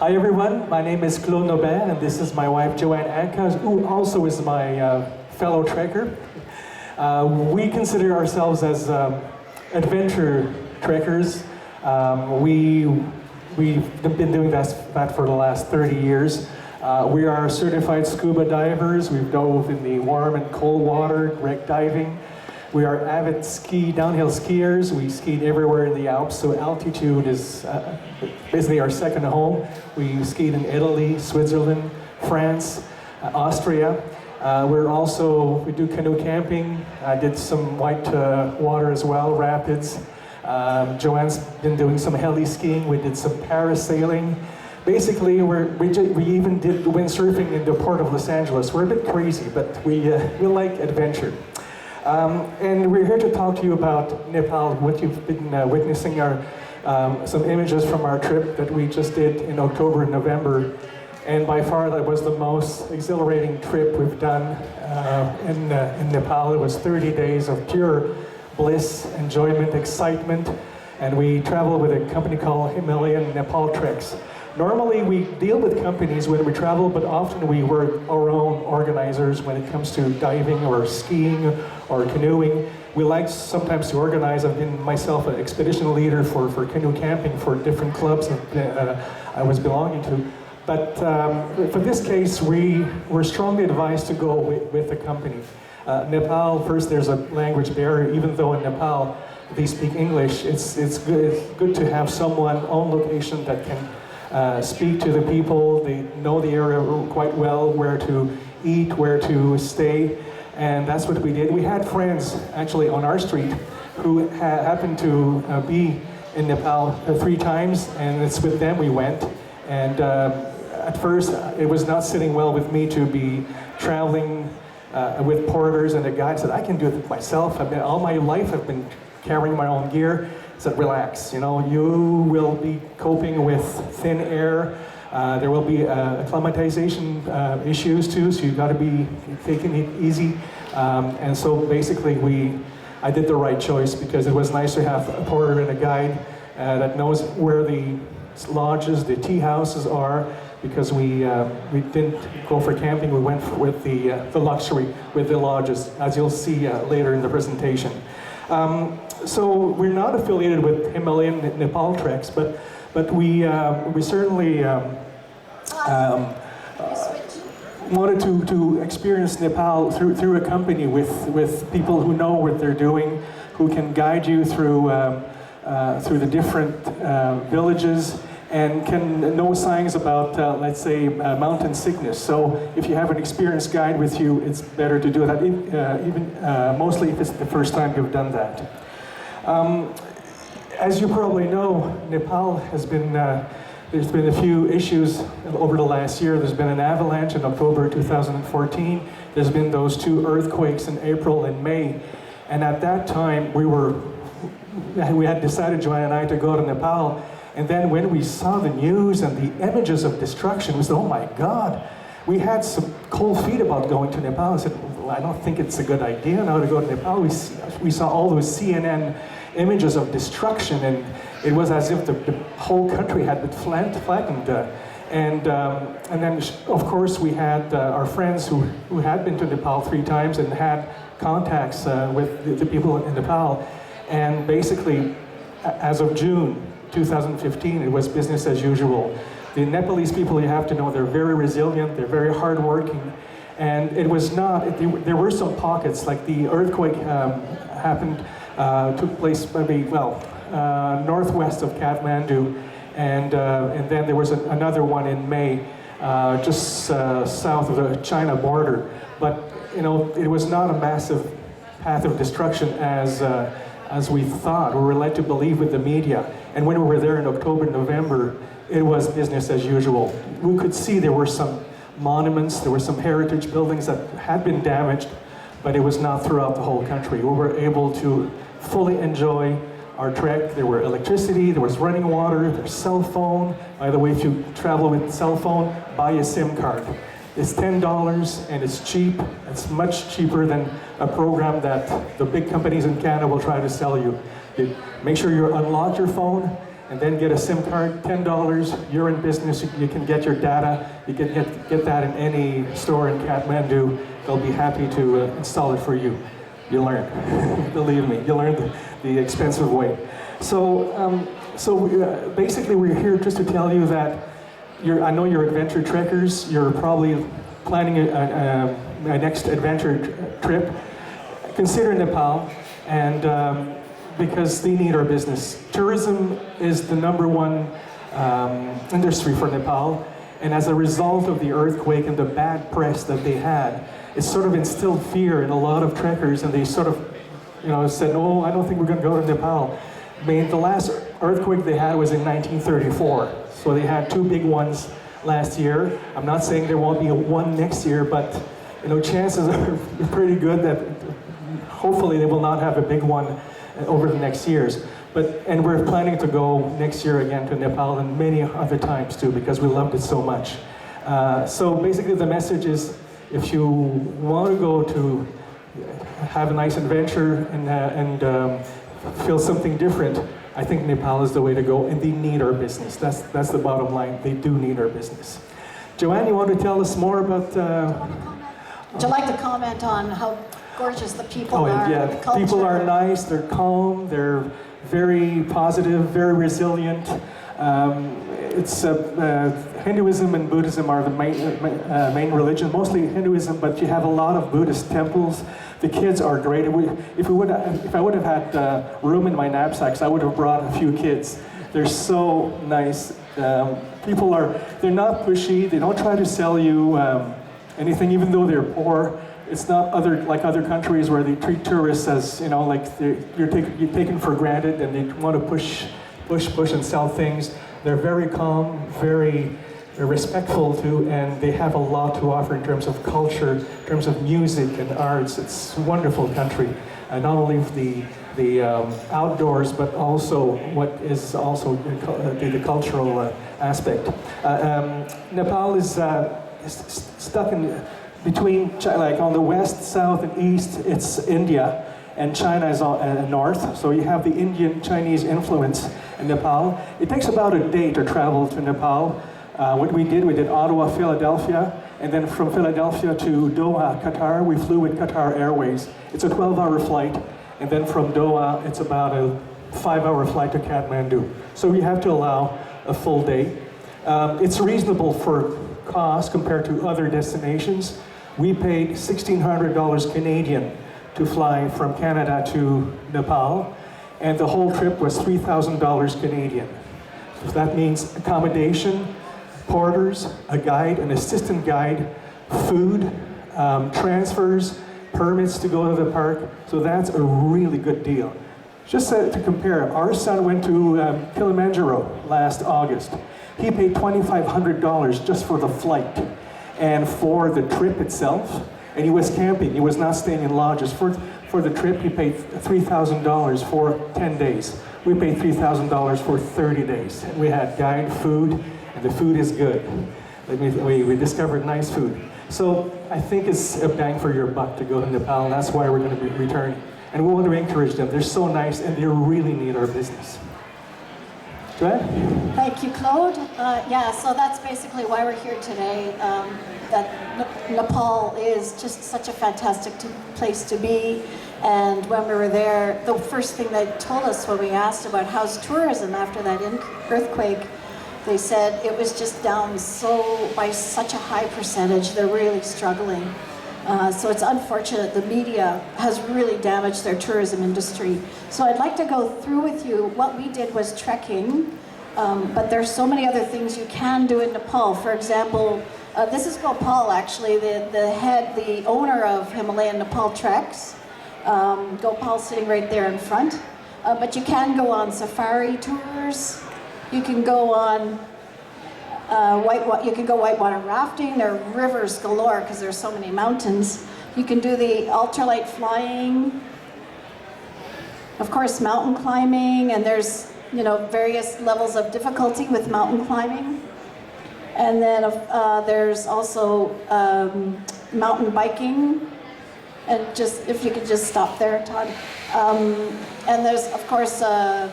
Hi everyone, my name is Claude Naubert and this is my wife Joanne Anka, who also is my fellow trekker. We consider ourselves as adventure trekkers. We've been doing that for the last 30 years. We are certified scuba divers. We've dove in the warm and cold water, wreck diving. We are avid downhill skiers. We skied everywhere in the Alps, so altitude is basically our second home. We skied in Italy, Switzerland, France, Austria. We do canoe camping. I did some white water as well, rapids. Joanne's been doing some heli skiing. We did some parasailing. Basically, we even did windsurfing in the port of Los Angeles. We're a bit crazy, but we like adventure. And we're here to talk to you about Nepal. What you've been witnessing are some images from our trip that we just did in October and November. And by far, that was the most exhilarating trip we've done in Nepal. It was 30 days of pure bliss, enjoyment, excitement. And we traveled with a company called Himalayan Nepal Treks. Normally, we deal with companies when we travel, but often we were our own organizers when it comes to diving or skiing or canoeing. We like sometimes to organize. I've been myself an expedition leader for canoe camping for different clubs that I was belonging to. But for this case, we were strongly advised to go with a company. Nepal, first there's a language barrier. Even though in Nepal they speak English, it's good to have someone on location that can speak to the people. They know the area quite well, where to eat, where to stay, and that's what we did. We had friends actually on our street who happened to be in Nepal 3 times, and it's with them we went. And at first, it was not sitting well with me to be traveling with porters and a guide. Said, I can do it myself. All my life I've been carrying my own gear. Said, relax, you will be coping with thin air. There will be acclimatization issues too, so you've got to be taking it easy. And so basically I did the right choice, because it was nice to have a porter and a guide that knows where the lodges, the tea houses are, because we didn't go for camping, we went with the luxury, with the lodges, as you'll see later in the presentation. So we're not affiliated with Himalayan Nepal Treks, but we certainly wanted to experience Nepal through a company with people who know what they're doing, who can guide you through the different villages, and can know signs about, let's say, mountain sickness. So if you have an experienced guide with you, it's better to do that, mostly if it's the first time you've done that. As you probably know, Nepal has been, there's been a few issues over the last year. There's been an avalanche in October 2014. There's been those 2 earthquakes in April and May. And at that time, we had decided, Joanne and I, to go to Nepal. And then when we saw the news and the images of destruction, we said, oh my God. We had some cold feet about going to Nepal. I said, well, I don't think it's a good idea now to go to Nepal. We saw all those CNN images of destruction, and it was as if the whole country had been flattened. And then, of course, we had our friends who had been to Nepal 3 times and had contacts with the people in Nepal. And basically, as of June 2015, it was business as usual. The Nepalese people, you have to know, they're very resilient, they're very hardworking, and it was not, there were some pockets, like the earthquake took place maybe, northwest of Kathmandu, and then there was another one in May, just south of the China border. But, it was not a massive path of destruction as we thought, or were led to believe with the media. And when we were there in October, November, it was business as usual. We could see there were some monuments, there were some heritage buildings that had been damaged, but it was not throughout the whole country. We were able to fully enjoy our trek. There were electricity, there was running water, there's cell phone. By the way, if you travel with cell phone, buy a SIM card. It's $10 and it's cheap. It's much cheaper than a program that the big companies in Canada will try to sell you. Make sure you unlock your phone and then get a SIM card, $10, you're in business, you can get your data, you can get that in any store in Kathmandu. They'll be happy to install it for you. You learn, believe me, you learn the expensive way. So, basically we're here just to tell you that I know you're adventure trekkers, you're probably planning a next adventure trip. Consider Nepal, and because they need our business. Tourism is the #1 industry for Nepal, and as a result of the earthquake and the bad press that they had, it sort of instilled fear in a lot of trekkers, and they sort of, said, "Oh, I don't think we're going to go to Nepal." I mean, the last earthquake they had was in 1934, so they had 2 big ones last year. I'm not saying there won't be one next year, but chances are pretty good that hopefully they will not have a big one over the next years. And we're planning to go next year again to Nepal and many other times too, because we loved it so much. So basically the message is, if you want to go to have a nice adventure and feel something different, I think Nepal is the way to go, and they need our business. That's the bottom line. They do need our business. Joanne, you want to tell us more about... Would you like to comment on how gorgeous the people are? Yeah, the culture? People are nice, they're calm, they're very positive, very resilient. It's Hinduism and Buddhism are the main religion, mostly Hinduism, but you have a lot of Buddhist temples. The kids are great. If I would have had room in my knapsacks, I would have brought a few kids. They're so nice. They're not pushy. They don't try to sell you anything, even though they're poor. It's not like other countries where they treat tourists as, like you're taken for granted, and they want to push and sell things. They're very calm, very respectful too, and they have a lot to offer in terms of culture, in terms of music and arts. It's a wonderful country. Not only the outdoors, but also what is also the cultural aspect. Nepal is stuck in between, like on the west, south, and east, it's India, and China is on north. So you have the Indian-Chinese influence in Nepal. It takes about a day to travel to Nepal. What we did Ottawa, Philadelphia, and then from Philadelphia to Doha, Qatar, we flew with Qatar Airways. It's a 12-hour flight, and then from Doha, it's about a 5-hour flight to Kathmandu. So you have to allow a full day. It's reasonable for cost compared to other destinations. We paid $1,600 Canadian to fly from Canada to Nepal, and the whole trip was $3,000 Canadian. So that means accommodation, porters, a guide, an assistant guide, food, transfers, permits to go to the park. So that's a really good deal. Just to compare, our son went to Kilimanjaro last August. He paid $2,500 just for the flight and for the trip itself. And he was camping, he was not staying in lodges. For the trip, he paid $3,000 for 10 days. We paid $3,000 for 30 days. We had guide, food, and the food is good. We discovered nice food. So I think it's a bang for your buck to go to Nepal, and that's why we're going to be returning. And we want to encourage them. They're so nice, and they really need our business. Go ahead. Thank you, Claude. So that's basically why we're here today. That Nepal is just such a fantastic place to be. And when we were there, the first thing they told us when we asked about how's tourism after that earthquake, they said it was just down by such a high percentage. They're really struggling. So it's unfortunate. The media has really damaged their tourism industry. So I'd like to go through with you. What we did was trekking, but there's so many other things you can do in Nepal. For example, this is Gopal, actually, the owner of Himalayan Nepal Treks. Gopal sitting right there in front. But you can go on safari tours. You can go on whitewater rafting. There are rivers galore because there's so many mountains. You can do the ultralight flying. Of course, mountain climbing, and there's various levels of difficulty with mountain climbing. And then there's also mountain biking. And if you could just stop there, Todd. And there's, of course,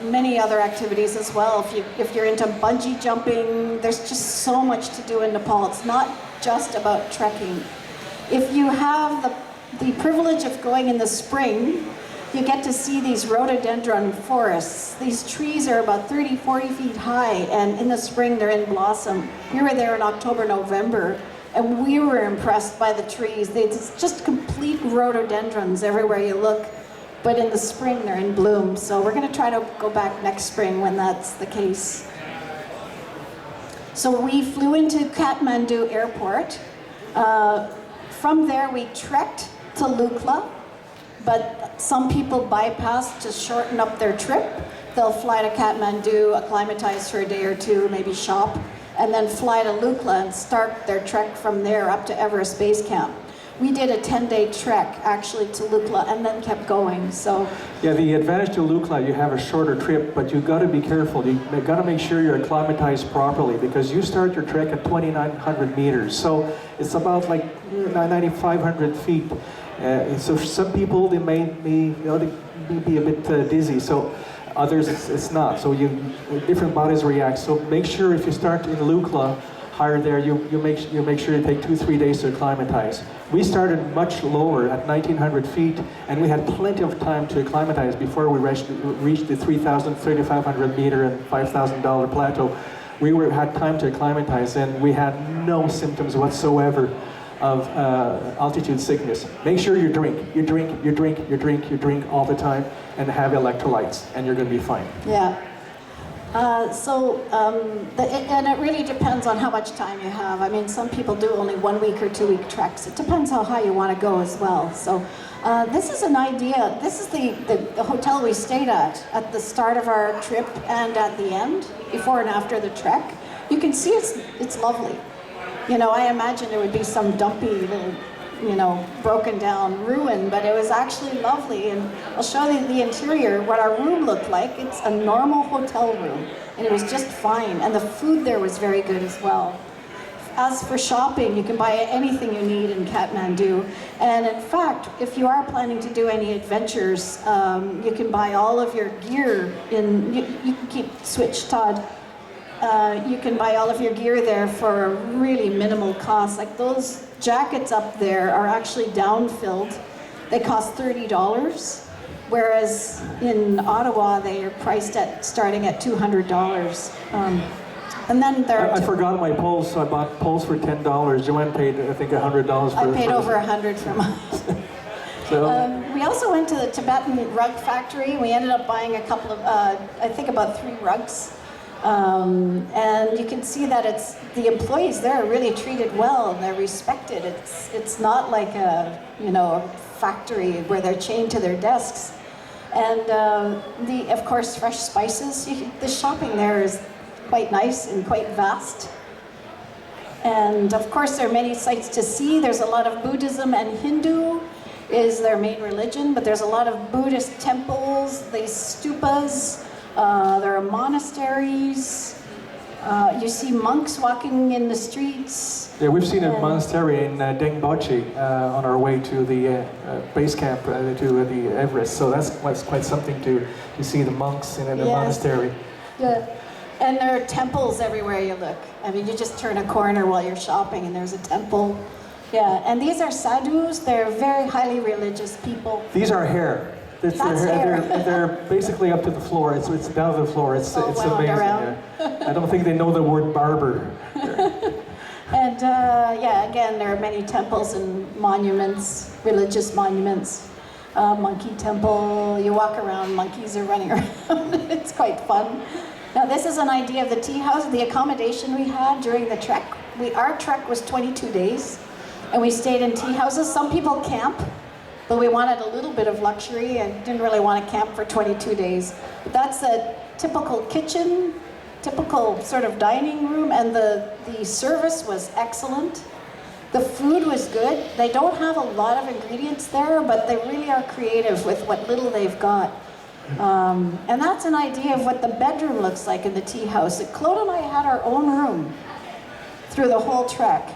many other activities as well. If you're into bungee jumping, there's just so much to do in Nepal. It's not just about trekking. If you have the privilege of going in the spring, you get to see these rhododendron forests. These trees are about 30, 40 feet high, and in the spring they're in blossom. We were there in October, November, and we were impressed by the trees. It's just complete rhododendrons everywhere you look, but in the spring they're in bloom. So we're gonna try to go back next spring when that's the case. So we flew into Kathmandu Airport. From there we trekked to Lukla, but some people bypass to shorten up their trip. They'll fly to Kathmandu, acclimatize for a day or two, maybe shop, and then fly to Lukla and start their trek from there up to Everest Base Camp. We did a 10-day trek actually to Lukla and then kept going. So yeah, the advantage to Lukla, you have a shorter trip, but you got to be careful. You got to make sure you're acclimatized properly, because you start your trek at 2,900 meters. So it's about like 9,500 feet. So for some people, they may be a bit dizzy. So others, it's not. So different bodies react. So make sure if you start in Lukla, higher there, you make sure you take 2-3 days to acclimatize. We started much lower at 1,900 feet, and we had plenty of time to acclimatize before we reached the 3,000, 3,500 meter and $5,000 plateau. We had time to acclimatize, and we had no symptoms whatsoever of altitude sickness. Make sure you drink all the time, and have electrolytes, and you're going to be fine. yeah. And it really depends on how much time you have. I mean, some people do only 1 week or 2 week treks. It depends how high you want to go as well. So this is an idea. This is the hotel we stayed at the start of our trip and at the end, before and after the trek. You can see it's lovely. You know, I imagine there would be some dumpy little, broken down ruin, but it was actually lovely. And I'll show you the interior, what our room looked like. It's a normal hotel room, and it was just fine. And the food there was very good as well. As for shopping, you can buy anything you need in Kathmandu. And in fact, if you are planning to do any adventures, you can buy all of your gear you can keep switch, Todd. You can buy all of your gear there for a really minimal cost. Like those jackets up there are actually down-filled. They cost $30, whereas in Ottawa they are priced at starting at $200. And then there I forgot my poles, so I bought poles for $10. Joanne paid, I think, $100 for. I paid over $100 for mine. So. We also went to the Tibetan rug factory. We ended up buying a couple of, I think about 3 rugs. And you can see that the employees there are really treated well and they're respected. It's not like a factory where they're chained to their desks. And of course, fresh spices. The shopping there is quite nice and quite vast. And of course, there are many sites to see. There's a lot of Buddhism, and Hindu is their main religion, but there's a lot of Buddhist temples, these stupas. There are monasteries. You see monks walking in the streets. Yeah, we've seen a monastery in Dengbachi on our way to the base camp to the Everest. So that's quite something to see the monks in a monastery. Yeah. And there are temples everywhere you look. I mean, you just turn a corner while you're shopping and there's a temple. Yeah, and these are sadhus. They're very highly religious people. These are hair. They're basically up to the floor. It's down to the floor. It's amazing. I don't think they know the word barber. And again, there are many temples and monuments, religious monuments. Monkey temple. You walk around, monkeys are running around. It's quite fun. Now, this is an idea of the tea house, the accommodation we had during the trek. Our trek was 22 days, and we stayed in tea houses. Some people camp. But we wanted a little bit of luxury and didn't really want to camp for 22 days. But that's a typical kitchen, typical sort of dining room, and the service was excellent. The food was good. They don't have a lot of ingredients there, but they really are creative with what little they've got. And that's an idea of what the bedroom looks like in the tea house. Claude and I had our own room through the whole trek.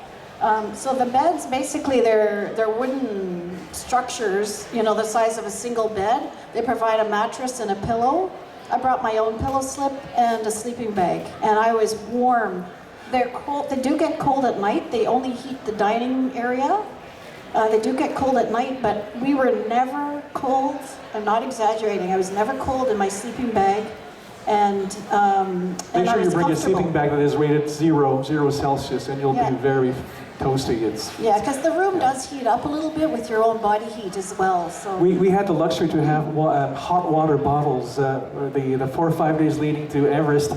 So the beds, basically, they're wooden structures, you know, the size of a single bed. They provide a mattress and a pillow. I brought my own pillow slip and a sleeping bag, and I was warm. They're cold. They do get cold at night. They only heat the dining area. They do get cold at night, but we were never cold. I'm not exaggerating. I was never cold in my sleeping bag, and Make I sure was you bring a comfortable. sleeping bag that is rated zero Celsius, and you'll Yeah. be very toasty. Yeah, because the room does heat up a little bit with your own body heat as well. So We had the luxury to have hot water bottles. The 4 or 5 days leading to Everest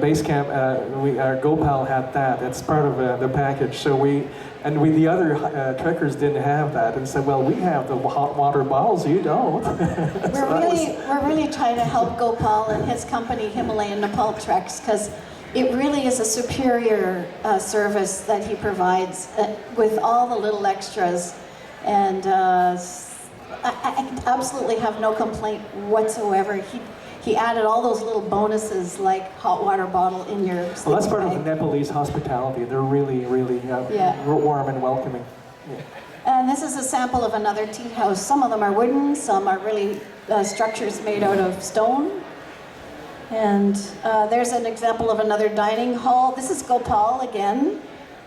base camp, our Gopal had that. It's part of the package. So the other trekkers didn't have that, and said, "Well, we have the hot water bottles. You don't." we're really trying to help Gopal and his company Himalayan Nepal Treks, because it really is a superior service that he provides with all the little extras, and I absolutely have no complaint whatsoever. He added all those little bonuses like hot water bottle in your sleeping Well, that's part bag. of the Nepalese hospitality. They're really, really Yeah. warm and welcoming. Yeah. And this is a sample of another tea house. Some of them are wooden, some are really structures made out of stone. And there's an example of another dining hall. This is Gopal again.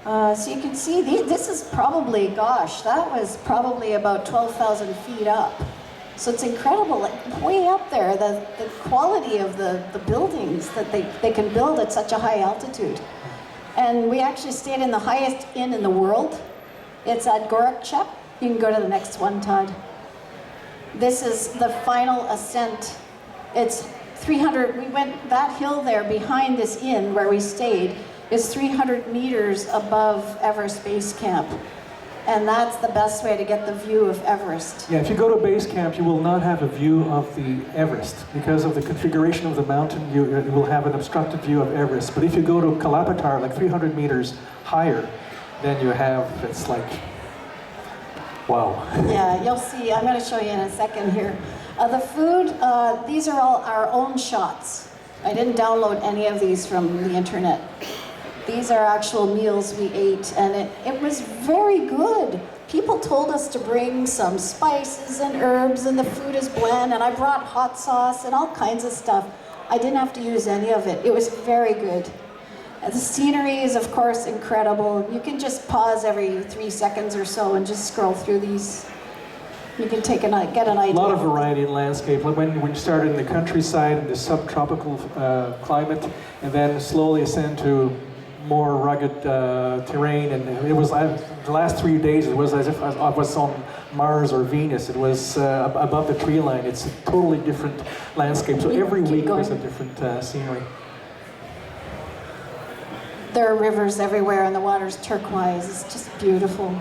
So you can see, this is probably, gosh, that was probably about 12,000 feet up. So it's incredible, like way up there, the quality of the buildings that they can build at such a high altitude. And we actually stayed in the highest inn in the world. It's at Gorakchep. You can go to the next one, Todd. This is the final ascent. It's 300, we went, that hill there behind this inn where we stayed is 300 meters above Everest Base Camp. And that's the best way to get the view of Everest. Yeah, if you go to base camp, you will not have a view of the Everest. Because of the configuration of the mountain, you will have an obstructed view of Everest. But if you go to Kalapatar, like 300 meters higher, then you have, it's like, wow. Yeah, you'll see. I'm going to show you in a second here. The food, these are all our own shots. I didn't download any of these from the internet. These are actual meals we ate, and it was very good. People told us to bring some spices and herbs, and the food is bland, and I brought hot sauce and all kinds of stuff. I didn't have to use any of it. It was very good. The scenery is, of course, incredible. You can just pause every 3 seconds or so and just scroll through these. You can get an idea. A lot of variety in landscape. Like when you start in the countryside, in the subtropical climate, and then slowly ascend to more rugged terrain, and it was the last 3 days. It was as if I was on Mars or Venus. It was above the tree line. It's a totally different landscape. So every week was a different scenery. There are rivers everywhere, and the water's turquoise. It's just beautiful.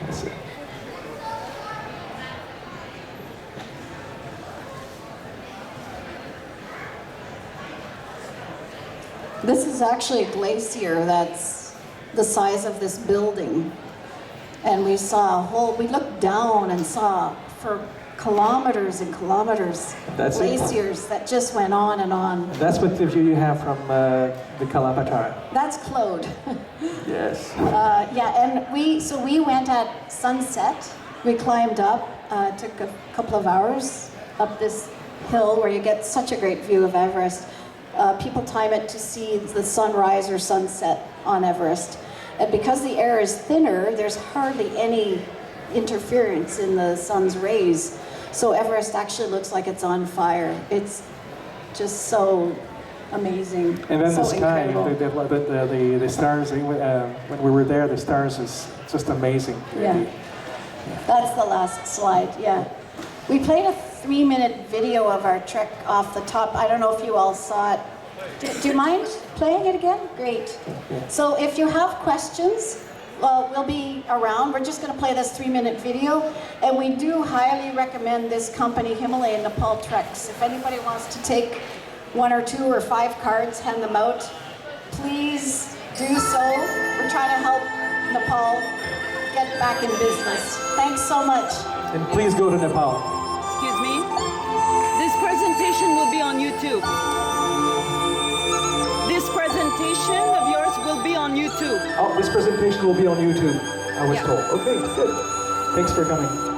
That's it. This is actually a glacier that's the size of this building. And we looked down and saw for kilometers and kilometers That's it. glaciers that just went on and on. That's what the view you have from the Kalapatar. That's Claude. Yes. And we went at sunset. We climbed up, took a couple of hours up this hill where you get such a great view of Everest. People time it to see the sunrise or sunset on Everest. And because the air is thinner, there's hardly any interference in the sun's rays. So Everest actually looks like it's on fire. It's just so amazing. And then so the sky, incredible. the stars, when we were there, the stars is just amazing. Yeah. That's the last slide, yeah. We played a 3-minute video of our trek off the top. I don't know if you all saw it. Do you mind playing it again? Great. So if you have questions, we'll be around. We're just going to play this 3-minute video. And we do highly recommend this company, Himalayan Nepal Treks. If anybody wants to take 1 or 2 or 5 cards, hand them out. Please do so. We're trying to help Nepal get back in business. Thanks so much. And please go to Nepal. Excuse me. This presentation will be on YouTube. This presentation of yours will be on YouTube. Oh, this presentation will be on YouTube, I was told. Okay, good. Thanks for coming.